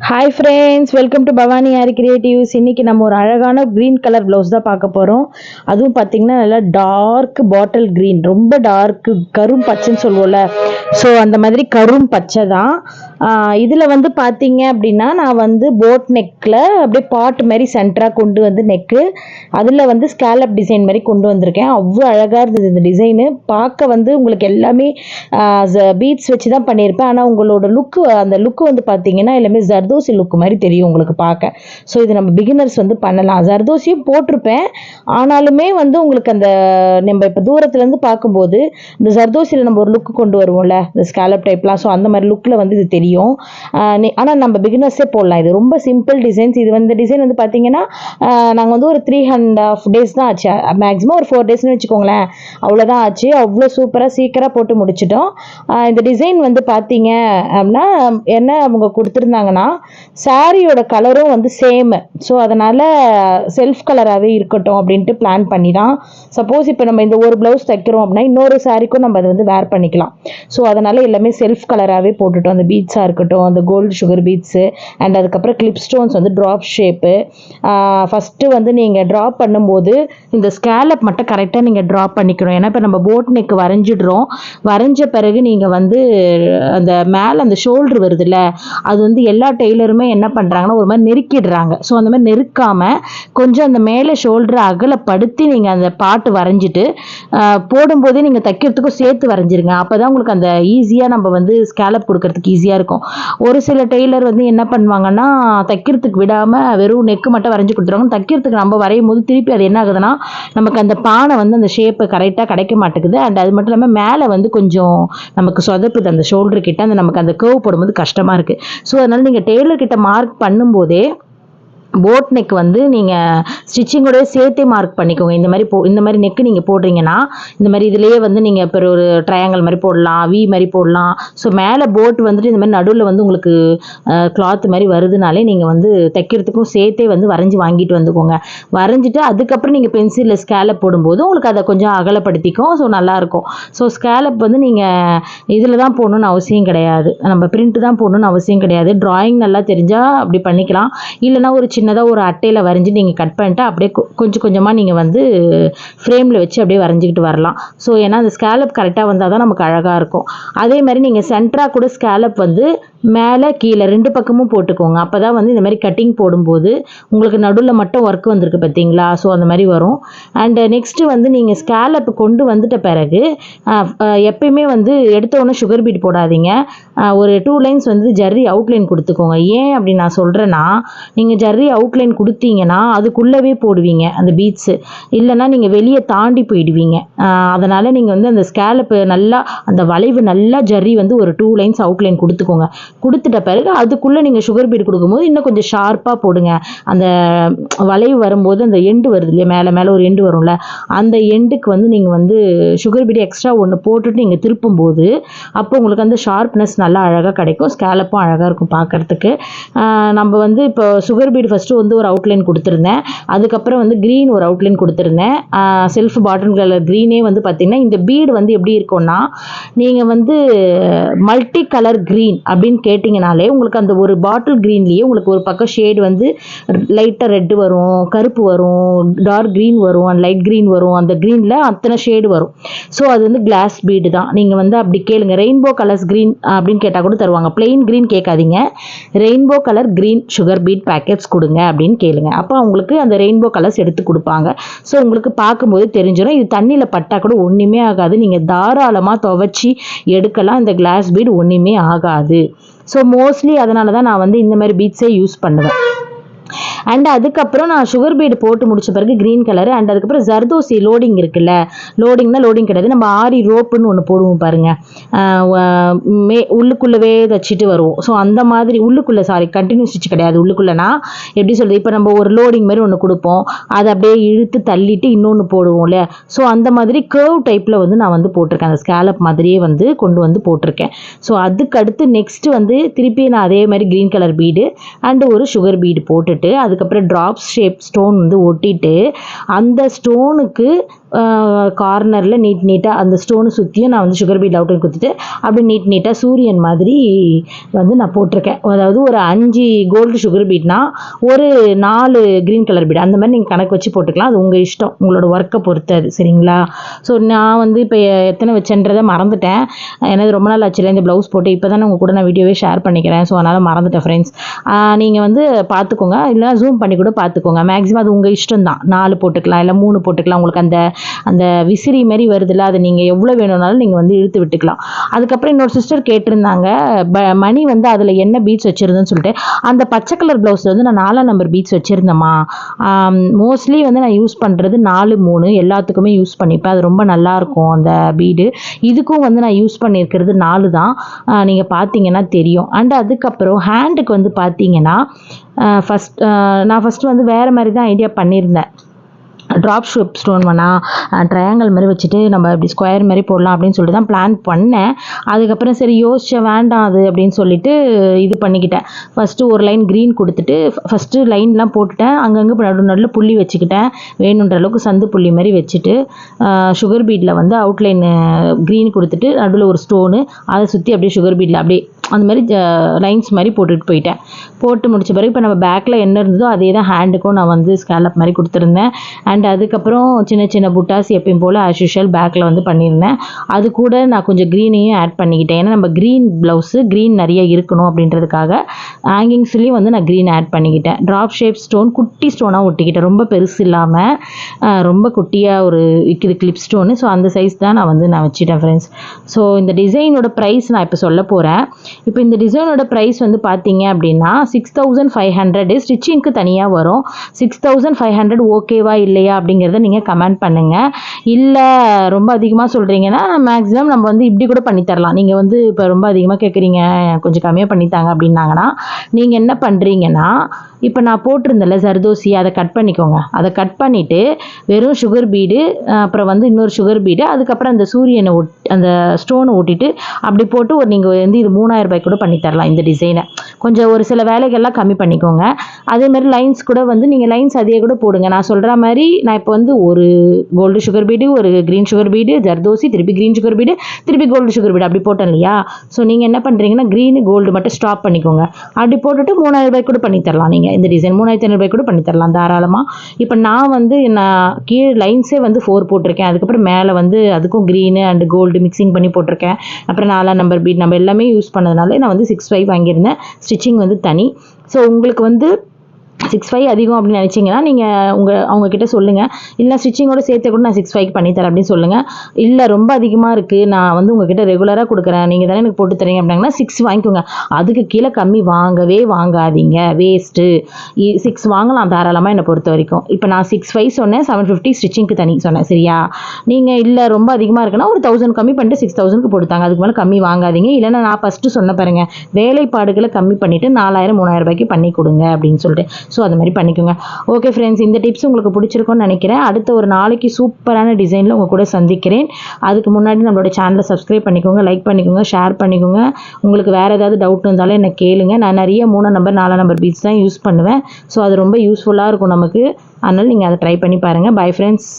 Hi friends, welcome to Bhavani aari creatives. இன்றைக்கி நம்ம ஒரு அழகான க்ரீன் கலர் ப்ளவுஸ் தான் பார்க்க போகிறோம். அதுவும் பார்த்திங்கன்னா நல்லா டார்க் பாட்டில் க்ரீன், ரொம்ப டார்க்கு கரும் பச்சைன்னு சொல்லுவோம்ல, ஸோ அந்த மாதிரி கரும் பச்சை தான். இதில் வந்து பார்த்தீங்க அப்படின்னா நான் வந்து போட் நெக்கில் அப்படியே பாட் மாதிரி சென்டராக கொண்டு வந்து நெக்கு, அதில் வந்து ஸ்கேலப் டிசைன் மாதிரி கொண்டு வந்திருக்கேன். அவ்வளோ அழகாக இருந்தது இந்த டிசைனு. பார்க்க வந்து உங்களுக்கு எல்லாமே பீட்ஸ் வச்சு தான் பண்ணியிருப்பேன். ஆனால் உங்களோட அந்த லுக்கு வந்து பார்த்தீங்கன்னா எல்லாமே ஜர்தோசி லுக் மாதிரி தெரியும் உங்களுக்கு பார்க்க. ஸோ இது நம்ம பிகினர்ஸ் வந்து பண்ணலாம். ஜர்தோசியும் போட்டிருப்பேன், ஆனாலுமே வந்து உங்களுக்கு அந்த நம்ம இப்போ தூரத்துலேருந்து பார்க்கும்போது இந்த ஜர்தோசியில் நம்ம ஒரு லுக்கு கொண்டு வருவோம்ல, இந்த ஸ்கேலப் டைப்லாம், ஸோ அந்த மாதிரி லுக்கில் வந்து இது தெரியும். ஆனால் நம்ம பிகினர்ஸே போடலாம். இது ரொம்ப சிம்பிள் டிசைன்ஸ். இது வந்து டிசைன் வந்து பார்த்தீங்கன்னா நாங்கள் வந்து ஒரு 3.5 days தான் ஆச்சு, மேக்ஸிமம் ஒரு 4 daysனு வச்சுக்கோங்களேன், அவ்வளோதான் ஆச்சு. அவ்வளோ சூப்பராக சீக்கிரம் போட்டு முடிச்சிட்டோம். இந்த டிசைன் வந்து பார்த்தீங்க அப்படின்னா என்ன அவங்க கொடுத்துருந்தாங்கன்னா, சாரியோட கலரும் வந்து சேமு, ஸோ அதனால் செல்ஃப் கலராகவே இருக்கட்டும் அப்படின்ட்டு பிளான் பண்ணி தான். சப்போஸ் இப்போ நம்ம இந்த ஒரு ப்ளவுஸ் தைக்கிறோம் அப்படின்னா இன்னொரு சாரிக்கும் நம்ம அதை வந்து வேர் பண்ணிக்கலாம். ஸோ அதனால் எல்லாமே செல்ஃப் கலராகவே போட்டுட்டோம். அந்த பீட்ஸாக இருக்கட்டும், அந்த கோல்டு சுகர் பீட்ஸு, அண்ட் அதுக்கப்புறம் கிளிப் ஸ்டோன்ஸ் வந்து ட்ராப் ஷேப்பு. ஃபஸ்ட்டு வந்து நீங்கள் ட்ராப் பண்ணும்போது இந்த ஸ்கேலப் மட்டும் கரெக்டாக நீங்கள் ட்ராப் பண்ணிக்கணும். ஏன்னா இப்போ நம்ம போட் நெக் வரைஞ்சிடுறோம். வரைஞ்ச பிறகு நீங்கள் வந்து அந்த மேலே அந்த ஷோல்ட்ரு வருதுல்ல, அது வந்து எல்லா டெய்லருமே என்ன பண்ணுறாங்கன்னா ஒரு மாதிரி நெருக்கிடுறாங்க. ஸோ அந்த மாதிரி நெருக்காமல் கொஞ்சம் அந்த மேலே ஷோல்டரை அகலப்படுத்தி நீங்கள் அந்த பாட்டு வரைஞ்சிட்டு போடும்போதே நீங்கள் தைக்கிறதுக்கும் சேர்த்து வரைஞ்சிருங்க. அப்போ தான் உங்களுக்கு அந்த ஈஸியாக நம்ம வந்து ஸ்கேலப் கொடுக்கறதுக்கு ஈஸியாக இருக்கும். ஒரு சில டெய்லர் வந்து என்ன பண்ணுவாங்கன்னா தைக்கிறதுக்கு விடாமல் வெறும் நெக்கு மட்டும் வரைஞ்சி கொடுத்துருவாங்க. தைக்கிறதுக்கு நம்ம வரையும் போது திருப்பி அது என்ன ஆகுதுன்னா நமக்கு அந்த பானை வந்து அந்த ஷேப்பு கரெக்டாக கிடைக்க மாட்டேங்குது. அண்ட் அது மட்டும் இல்லாமல் மேலே வந்து கொஞ்சம் நமக்கு சொதப்புது அந்த ஷோல்டர் கிட்ட, அந்த நமக்கு அந்த கர்வ் போடும்போது கஷ்டமாக இருக்குது. ஸோ அதனால் நீங்கள் டெய்லர் கிட்ட மார்க் பண்ணும்போதே போட் நெக் வந்து நீங்கள் ஸ்டிச்சிங்கோடய சேர்த்தே மார்க் பண்ணிக்கோங்க. இந்த மாதிரி நெக்கு நீங்கள் போடுறீங்கன்னா இந்த மாதிரி இதுலேயே வந்து நீங்கள் இப்போ ஒரு ட்ரையாங்கிள் மாதிரி போடலாம், வி மாதிரி போடலாம். ஸோ மேலே போட் வந்துட்டு இந்த மாதிரி நடுவில் வந்து உங்களுக்கு கிளாத் மாதிரி வருதுனாலே நீங்கள் வந்து தைக்கிறதுக்கும் சேர்த்தே வந்து வரைஞ்சி வாங்கிட்டு வந்துக்கோங்க. வரைஞ்சிட்டு அதுக்கப்புறம் நீங்கள் பென்சிலில் ஸ்கேலப் போடும்போது உங்களுக்கு அதை கொஞ்சம் அகலப்படுத்திக்கும். ஸோ நல்லாயிருக்கும். ஸோ ஸ்கேலப் வந்து நீங்கள் இதில் தான் போடணுன்னு அவசியம் கிடையாது, நம்ம பிரிண்ட்டு தான் போடணுன்னு அவசியம் கிடையாது. ட்ராயிங் நல்லா தெரிஞ்சால் அப்படி பண்ணிக்கலாம். இல்லைனா ஒரு சின்னதாக ஒரு அட்டையில் வரைஞ்சி நீங்கள் கட் பண்ணிட்டு அப்படியே கொஞ்சம் கொஞ்சமாக நீங்கள் வந்து ஃப்ரேமில் வச்சு அப்படியே வரைஞ்சிக்கிட்டு வரலாம். ஸோ ஏன்னா அந்த ஸ்கேலப் கரெக்டாக வந்தால் தான் நமக்கு அழகாக இருக்கும். அதே மாதிரி நீங்கள் சென்டராக கூட ஸ்கேலப் வந்து மேலே கீழே 2 பக்கமும் போட்டுக்கோங்க. அப்போ தான் வந்து இந்த மாதிரி கட்டிங் போடும்போது உங்களுக்கு நடுவில் மட்டும் ஒர்க் வந்திருக்கு பார்த்தீங்களா, ஸோ அந்த மாதிரி வரும். அண்டு நெக்ஸ்ட்டு வந்து நீங்கள் ஸ்கேலப் கொண்டு வந்துட்ட பிறகு எப்பயுமே வந்து எடுத்தோடனே சுகர் பீட் போடாதீங்க. ஒரு 2 lines வந்து ஜர்ரி அவுட்லைன் கொடுத்துக்கோங்க. ஏன் அப்படி நான் சொல்கிறேன்னா, நீங்கள் ஜர்ரி அவுட்லைன் கொடுத்தீங்கன்னா அதுக்குள்ளவே போடுவீங்க அந்த பீட்ஸு, இல்லைன்னா நீங்கள் வெளியே தாண்டி போயிடுவீங்க. அதனால் நீங்கள் வந்து அந்த ஸ்கேலப்பு நல்லா அந்த வளைவு நல்லா ஜர்ரி வந்து ஒரு 2 lines அவுட்லைன் கொடுத்துக்கோங்க. கொடுத்துட்ட பிறகு அதுக்குள்ளே நீங்கள் சுகர் பீட் கொடுக்கும்போது இன்னும் கொஞ்சம் ஷார்ப்பாக போடுங்க. அந்த வளைவு வரும்போது அந்த எண்டு வருது இல்லையா, மேலே ஒரு எண்டு வரும்ல, அந்த எண்டுக்கு வந்து நீங்கள் வந்து சுகர் பீட் எக்ஸ்ட்ரா ஒன்று போட்டுட்டு நீங்கள் திருப்பும்போது அப்போ உங்களுக்கு அந்த ஷார்ப்னஸ் நல்லா அழகாக கிடைக்கும். ஸ்கேலப்பும் அழகாக இருக்கும் பார்க்குறதுக்கு. நம்ம வந்து இப்போ சுகர் பீட் ஃபஸ்ட்டு வந்து ஒரு அவுட்லைன் கொடுத்துருந்தேன், அதுக்கப்புறம் வந்து க்ரீன் ஒரு அவுட்லைன் கொடுத்துருந்தேன். செல்ஃப் பாட்டன் கலர் க்ரீனே வந்து பார்த்திங்கன்னா இந்த பீடு வந்து எப்படி இருக்கும்னா, நீங்கள் வந்து மல்டி கலர் க்ரீன் அப்படின்னு கேட்டிங்கனாலே உங்களுக்கு அந்த ஒரு பாட்டில் க்ரீன்லேயே உங்களுக்கு ஒரு பக்கம் ஷேடு வந்து லைட்டாக ரெட்டு வரும், கருப்பு வரும், டார்க் க்ரீன் வரும், அண்ட் லைட் க்ரீன் வரும். அந்த க்ரீனில் அத்தனை ஷேடு வரும். ஸோ அது வந்து கிளாஸ் பீடு தான். நீங்கள் வந்து அப்படி கேளுங்க, ரெயின்போ கலர்ஸ் க்ரீன் அப்படின்னு கேட்டால் கூட தருவாங்க. பிளெயின் க்ரீன் கேட்காதீங்க, rainbow colour green sugar beat packets கொடுங்க அப்படின்னு கேளுங்க. அப்போ அவங்களுக்கு அந்த ரெயின்போ கலர்ஸ் எடுத்து கொடுப்பாங்க. ஸோ உங்களுக்கு பார்க்கும்போது தெரிஞ்சிடும். இது தண்ணியில் பட்டால் கூட ஒன்றுமே ஆகாது, நீங்கள் தாராளமாக துவைச்சி எடுக்கலாம். இந்த கிளாஸ் பீடு ஒன்றுமே ஆகாது. ஸோ மோஸ்ட்லி அதனால தான் நான் வந்து இந்த மாதிரி பீட்ஸே யூஸ் பண்ணுவேன். அண்ட் அதுக்கப்புறம் நான் சுகர் பீடு போட்டு முடிச்ச பிறகு க்ரீன் கலரு, அண்ட் அதுக்கப்புறம் ஜர்தோசி லோடிங் இருக்குல்ல, லோடிங் கிடையாது, நம்ம ஆரி ரோப்புன்னு ஒன்று போடுவோம் பாருங்கள், உள்ளுக்குள்ளவே வச்சுட்டு வருவோம். ஸோ அந்த மாதிரி கண்டினியூ ஸ்டிச் கிடையாது, உள்ளுக்குள்ளனா எப்படி சொல்கிறது, இப்போ நம்ம ஒரு லோடிங் மாதிரி ஒன்று கொடுப்போம், அதை அப்படியே இழுத்து தள்ளிட்டு இன்னொன்று போடுவோம் இல்லையா, ஸோ அந்த மாதிரி கர்வ் டைப்பில் வந்து நான் வந்து போட்டிருக்கேன். அந்த ஸ்கேலப் மாதிரியே வந்து கொண்டு வந்து போட்டிருக்கேன். ஸோ அதுக்கு அடுத்து நெக்ஸ்ட்டு வந்து திருப்பி நான் அதே மாதிரி க்ரீன் கலர் பீடு அண்டு ஒரு சுகர் பீடு போட்டுட்டு அதுக்கப்புறம் ட்ராப்ஸ் ஷேப் ஸ்டோன் வந்து ஒட்டிட்டு அந்த ஸ்டோனுக்கு கார்னரில் நீட்டாக அந்த ஸ்டோனு சுற்றியும் நான் வந்து சுகர் பீட் அவுட்லைன் கொடுத்துட்டு அப்படியே நீட்டாக சூரியன் மாதிரி வந்து நான் போட்டிருக்கேன். அதாவது ஒரு 5 கோல்டு சுகர் பீட்னா ஒரு 4 க்ரீன் கலர் பீட் அந்த மாதிரி நீங்கள் கணக்கு வச்சு போட்டுக்கலாம். அது உங்கள் இஷ்டம், உங்களோட ஒர்க்கை பொறுத்து அது. சரிங்களா? ஸோ நான் வந்து இப்போ எத்தனை வச்சேன்றதை மறந்துட்டேன். எனக்கு ரொம்ப நாள் ஆச்சுல இந்த ப்ளவுஸ் போட்டு. இப்போ தானே உங்கள் கூட நான் வீடியோவே ஷேர் பண்ணிக்கிறேன். ஸோ அதனால் மறந்துட்டேன் ஃப்ரெண்ட்ஸ். நீங்கள் வந்து பார்த்துக்கோங்க, இல்லைனா ஜூம் பண்ணி கூட பார்த்துக்கோங்க. மேக்ஸிமம் அது உங்கள் இஷ்டம் தான். 4 போட்டுக்கலாம், இல்லை 3 போட்டுக்கலாம். உங்களுக்கு அந்த அந்த விசிறி மாதிரி வருதுல்ல, அதை நீங்கள் எவ்வளோ வேணும்னாலும் நீங்கள் வந்து இழுத்து விட்டுக்கலாம். அதுக்கப்புறம் இன்னொரு சிஸ்டர் கேட்டிருந்தாங்க மணி வந்து அதில் என்ன பீட்ஸ் வச்சுருந்தேன்னு சொல்லிட்டு. அந்த பச்சை கலர் ப்ளவுஸில் வந்து நான் 4ஆம் நம்பர் பீட்ஸ் வச்சுருந்தேம்மா. மோஸ்ட்லி வந்து நான் யூஸ் பண்ணுறது 4, 3 எல்லாத்துக்குமே யூஸ் பண்ணிப்பேன். அது ரொம்ப நல்லாயிருக்கும் அந்த பீடு. இதுக்கும் வந்து நான் யூஸ் பண்ணியிருக்கிறது 4 தான். நீங்கள் பார்த்தீங்கன்னா தெரியும். அண்ட் அதுக்கப்புறம் ஹேண்டுக்கு வந்து பார்த்தீங்கன்னா நான் ஃபஸ்ட்டு வந்து வேறு மாதிரி தான் ஐடியா பண்ணியிருந்தேன். ட்ராப் ஷேப் ஸ்டோன் வேணாம், ட்ரையாங்கிள் மாதிரி வச்சுட்டு நம்ம இப்படி ஸ்கொயர் மாதிரி போடலாம் அப்படின்னு சொல்லிட்டு தான் பிளான் பண்ணேன். அதுக்கப்புறம் சரி யோசிச்சேன், வேண்டாம் அது அப்படின்னு சொல்லிட்டு இது பண்ணிக்கிட்டேன். ஃபஸ்ட்டு ஒரு லைன் க்ரீன் கொடுத்துட்டு ஃபஸ்ட்டு லைன்லாம் போட்டுட்டேன். அங்கங்கே நடுவில் புள்ளி வச்சுக்கிட்டேன். வேணுன்ற அளவுக்கு சந்து புள்ளி மாதிரி வச்சுட்டு சுகர் பீடில் வந்து அவுட்லைன் க்ரீன் கொடுத்துட்டு நடுவில் ஒரு ஸ்டோனு அதை சுற்றி அப்படியே சுகர் பீடில் அப்படியே அந்த மாதிரி லைன்ஸ் மாதிரி போட்டுட்டு போயிட்டேன். போட்டு முடிச்ச பிறகு இப்போ நம்ம பேக்கில் என்ன இருந்ததோ அதே தான் ஹேண்டுக்கும் நான் வந்து ஸ்கேலப் மாதிரி கொடுத்துருந்தேன். அண்ட் அதுக்கப்புறம் சின்ன சின்ன புட்டாஸ் எப்பயும் போல் ஆஸ் யூஷுவல் பேக்கில் வந்து பண்ணியிருந்தேன். அது கூட நான் கொஞ்சம் க்ரீனையும் ஆட் பண்ணிக்கிட்டேன். ஏன்னா நம்ம க்ரீன் ப்ளவுஸு க்ரீன் நிறைய இருக்கணும் அப்படின்றதுக்காக ஹேங்கிங்ஸ்லேயும் வந்து நான் க்ரீன் ஆட் பண்ணிக்கிட்டேன். ட்ராப் ஷேப் ஸ்டோன் குட்டி ஸ்டோனாக ஒட்டிக்கிட்டேன், ரொம்ப பெருசு இல்லாமல் ரொம்ப குட்டியாக ஒரு விற்கிது கிளிப் ஸ்டோனு. ஸோ அந்த சைஸ் தான் நான் வச்சுட்டேன் ஃப்ரெண்ட்ஸ். ஸோ இந்த டிசைனோட ப்ரைஸ் நான் இப்போ சொல்ல போகிறேன். இப்போ இந்த டிசைனோட ப்ரைஸ் வந்து பார்த்தீங்க அப்படின்னா 6500. ஸ்டிச்சிங்க்கு தனியாக வரும். 6500 ஓகேவா இல்லையா அப்படிங்கிறத நீங்கள் கமெண்ட் பண்ணுங்கள். இல்லை ரொம்ப அதிகமாக சொல்கிறீங்கன்னா மேக்ஸிமம் நம்ம வந்து இப்படி கூட பண்ணித்தரலாம். நீங்கள் வந்து இப்போ ரொம்ப அதிகமாக கேட்குறீங்க, கொஞ்சம் கம்மியாக பண்ணித்தாங்க அப்படின்னாங்கன்னா நீங்கள் என்ன பண்ணுறீங்கன்னா, இப்போ நான் போட்டிருந்தேன்ல ஜர்தோசி, அதை கட் பண்ணிக்கோங்க. அதை கட் பண்ணிவிட்டு வெறும் சுகர் பீடு, அப்புறம் வந்து இன்னொரு சுகர் பீடு, அதுக்கப்புறம் அந்த சூரியனை அந்த ஸ்டோனை ஒட்டிட்டு அப்படி போட்டு நீங்கள் வந்து இது 3000 ரூபாய்க்கு கூட பண்ணித்தரலாம். இந்த டிசைனை கொஞ்சம் ஒரு சில வேலைகள்லாம் கம்மி பண்ணிக்கோங்க. அதேமாதிரி லைன்ஸ் கூட வந்து நீங்கள் லைன்ஸ் அதே கூட போடுங்க. நான் சொல்கிற மாதிரி நான் இப்போ வந்து ஒரு கோல்டு சுகர் பீடு, ஒரு க்ரீன் சுகர் பீடு, ஜர்தோசி, திருப்பி க்ரீன் சுகர் பீடு, திருப்பி கோல்டு சுகர் பீடு அப்படி போட்டேன் இல்லையா? ஸோ நீங்கள் என்ன பண்ணுறீங்கன்னா க்ரீனு கோல்டு மட்டும் ஸ்டாப் பண்ணிக்கோங்க. அப்படி போட்டுட்டு 3000 ரூபாய்க்கு கூட பண்ணித்தரலாம். நீங்கள் இந்த டிசைன் 3500 ரூபாய்க்கு கூட பண்ணித்தரலாம் தாராளமாக. இப்போ நான் வந்து கீழே லைன்ஸே வந்து 4 போட்டிருக்கேன். அதுக்கப்புறம் மேலே வந்து அதுக்கும் க்ரீனு அண்ட் கோல்டு மிக்சிங் பண்ணி போட்டிருக்கேன். அப்புறம் 4ஆம் நம்பர் பீட் நம்ம எல்லாமே யூஸ் பண்ணதுனால நான் வந்து 65 வாங்கியிருந்தேன். ஸ்டிச்சிங் வந்து தனி. ஸோ உங்களுக்கு வந்து 65 அதிகம் அப்படின்னு நினச்சிங்கன்னா நீங்கள் அவங்கக்கிட்ட சொல்லுங்கள். இல்லை ஸ்டிச்சிங்கோட சேர்த்து கூட நான் 65க்கு பண்ணித்தரேன் அப்படின்னு சொல்லுங்கள். இல்லை ரொம்ப அதிகமாக இருக்குது, நான் வந்து உங்ககிட்ட ரெகுலராக கொடுக்குறேன், நீங்கள் தானே எனக்கு போட்டு தரீங்க அப்படின்னா 6 வாங்கிக்கோங்க. அதுக்கு கீழே கம்மி வாங்காதீங்க, வேஸ்ட்டு. 6 வாங்கலாம் தாராளமாக என்னை பொறுத்த வரைக்கும். இப்போ நான் 65 சொன்னேன், 750 ஸ்டிச்சிங்க்கு தனி சொன்னேன். சரியா? நீங்கள் இல்லை ரொம்ப அதிகமாக இருக்குன்னா ஒரு 1000 கம்மி பண்ணிட்டு 6000க்கு போட்டுத்தாங்க. அதுக்கு மேலே கம்மி வாங்காதீங்க. இல்லைன்னா நான் ஃபஸ்ட்டு சொன்ன பாருங்கள், வேலைப்பாடுகளை கம்மி பண்ணிவிட்டு 4000 3000 ரூபாய்க்கு பண்ணி கொடுங்க அப்படின்னு சொல்லிட்டு. ஸோ அது மாதிரி பண்ணிக்கோங்க. ஓகே ஃப்ரெண்ட்ஸ், இந்த டிப்ஸ் உங்களுக்கு பிடிச்சிருக்கும்னு நினைக்கிறேன். அடுத்த ஒரு நாளைக்கு சூப்பரான டிசைனில் உங்கள் கூட சந்திக்கிறேன். அதுக்கு முன்னாடி நம்மளோட சேனலை சப்ஸ்கிரைப் பண்ணிக்கோங்க, லைக் பண்ணிக்கோங்க, ஷேர் பண்ணிக்கோங்க. உங்களுக்கு வேறு ஏதாவது டவுட் இருந்தாலும் என்ன கேளுங்க. நான் நிறைய 3ஆம் நம்பர் 4ஆம் நம்பர் பீட்ஸ் தான் யூஸ் பண்ணுவேன். ஸோ அது ரொம்ப யூஸ்ஃபுல்லாக இருக்கும் நமக்கு. அதனால் நீங்கள் அதை ட்ரை பண்ணி பாருங்கள். Bye friends.